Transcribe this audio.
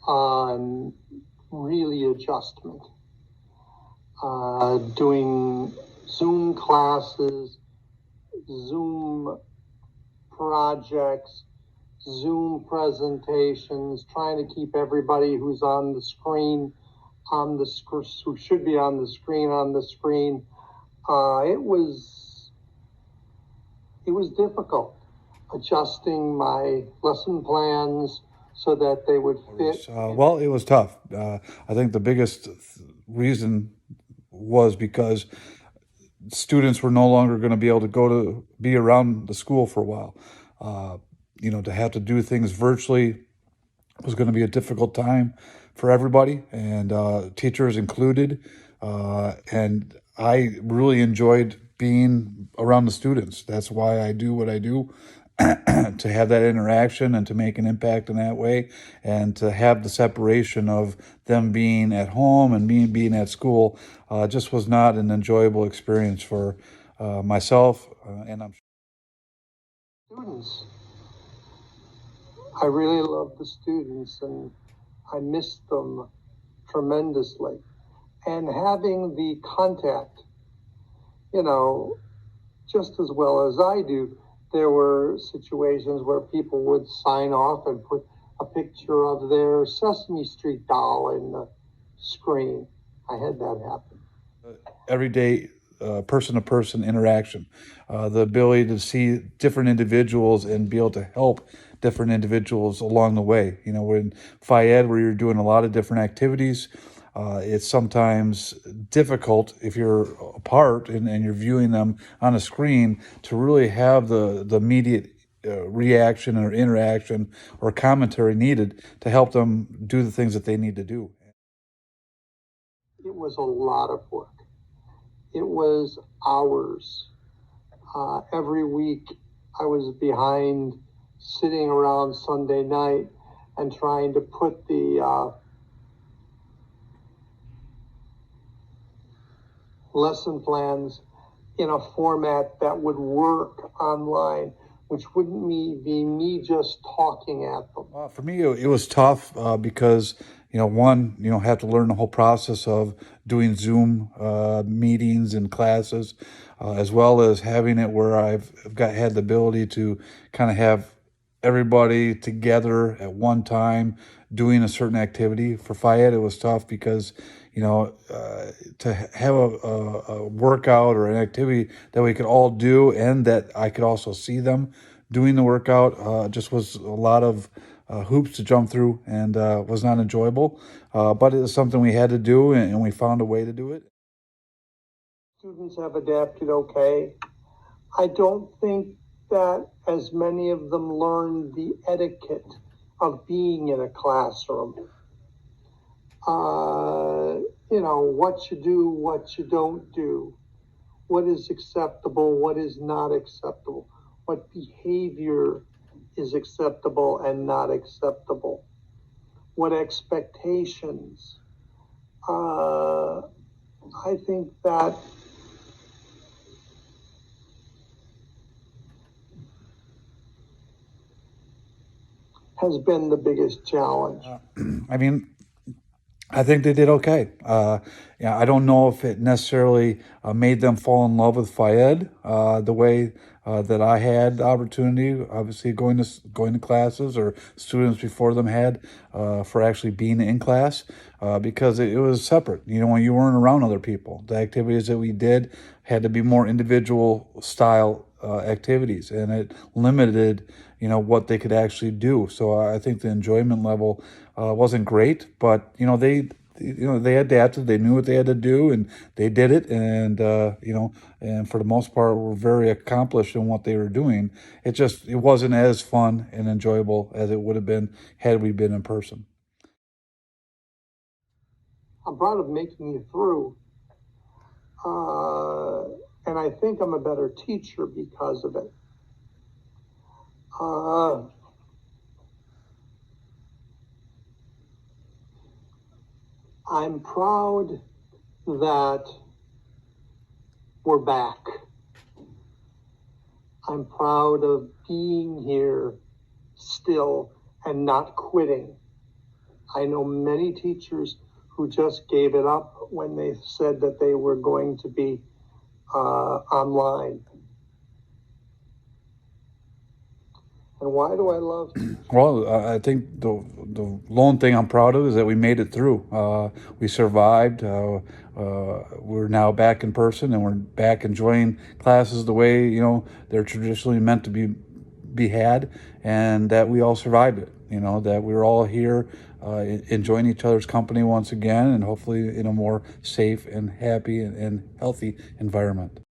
on really adjustment. Doing Zoom classes, Zoom projects, Zoom presentations, trying to keep everybody who's on the screen who should be on the screen on the screen. It was difficult adjusting my lesson plans so that they would fit. Well, it was tough. I think the biggest reason was because students were no longer going to be able to be around the school for a while. To have to do things virtually was going to be a difficult time for everybody, and teachers included. And I really enjoyed being around the students. That's why I do what I do, to have that interaction and to make an impact in that way, and to have the separation of them being at home and me being at school just was not an enjoyable experience for myself, and I'm Students. I really love the students and I miss them tremendously. And having the contact, just as well as I do, there were situations where people would sign off and put a picture of their Sesame Street doll in the screen. I had that happen. everyday person-to-person interaction, the ability to see different individuals and be able to help different individuals along the way. In Phi-Ed, where you're doing a lot of different activities, it's sometimes difficult if you're apart and you're viewing them on a screen to really have the immediate reaction or interaction or commentary needed to help them do the things that they need to do. It was a lot of work. It was hours. Every week I was behind sitting around Sunday night and trying to put the lesson plans in a format that would work online, which wouldn't be me just talking at them. For me, it was tough because one, have to learn the whole process of doing Zoom meetings and classes, as well as having it where had the ability to kind of have everybody together at one time doing a certain activity. For Phi-Ed, it was tough because to have a workout or an activity that we could all do and that I could also see them doing the workout just was a lot of hoops to jump through, and was not enjoyable. But it was something we had to do, and we found a way to do it. Students have adapted okay. I don't think that as many of them learned the etiquette of being in a classroom. What you do, what you don't do, what is acceptable, what is not acceptable, what behavior is acceptable and not acceptable, what expectations. I think that has been the biggest challenge. I mean, I think they did okay. I don't know if it necessarily made them fall in love with Phi-Ed the way that I had the opportunity, obviously going to classes, or students before them had, for actually being in class, because it was separate. When you weren't around other people, the activities that we did had to be more individual style activities, and it limited what they could actually do. So I think the enjoyment level wasn't great, but they adapted. They knew what they had to do, and they did it. And and for the most part, were very accomplished in what they were doing. It wasn't as fun and enjoyable as it would have been had we been in person. I'm proud of making it through. And I think I'm a better teacher because of it. I'm proud that we're back. I'm proud of being here still and not quitting. I know many teachers who just gave it up when they said that they were going to be online. And why do I love teaching? Well, I think the lone thing I'm proud of is that we made it through. We survived. We're now back in person, and we're back enjoying classes the way they're traditionally meant to be had, and that we all survived it. That we're all here enjoying each other's company once again, and hopefully in a more safe and happy and healthy environment.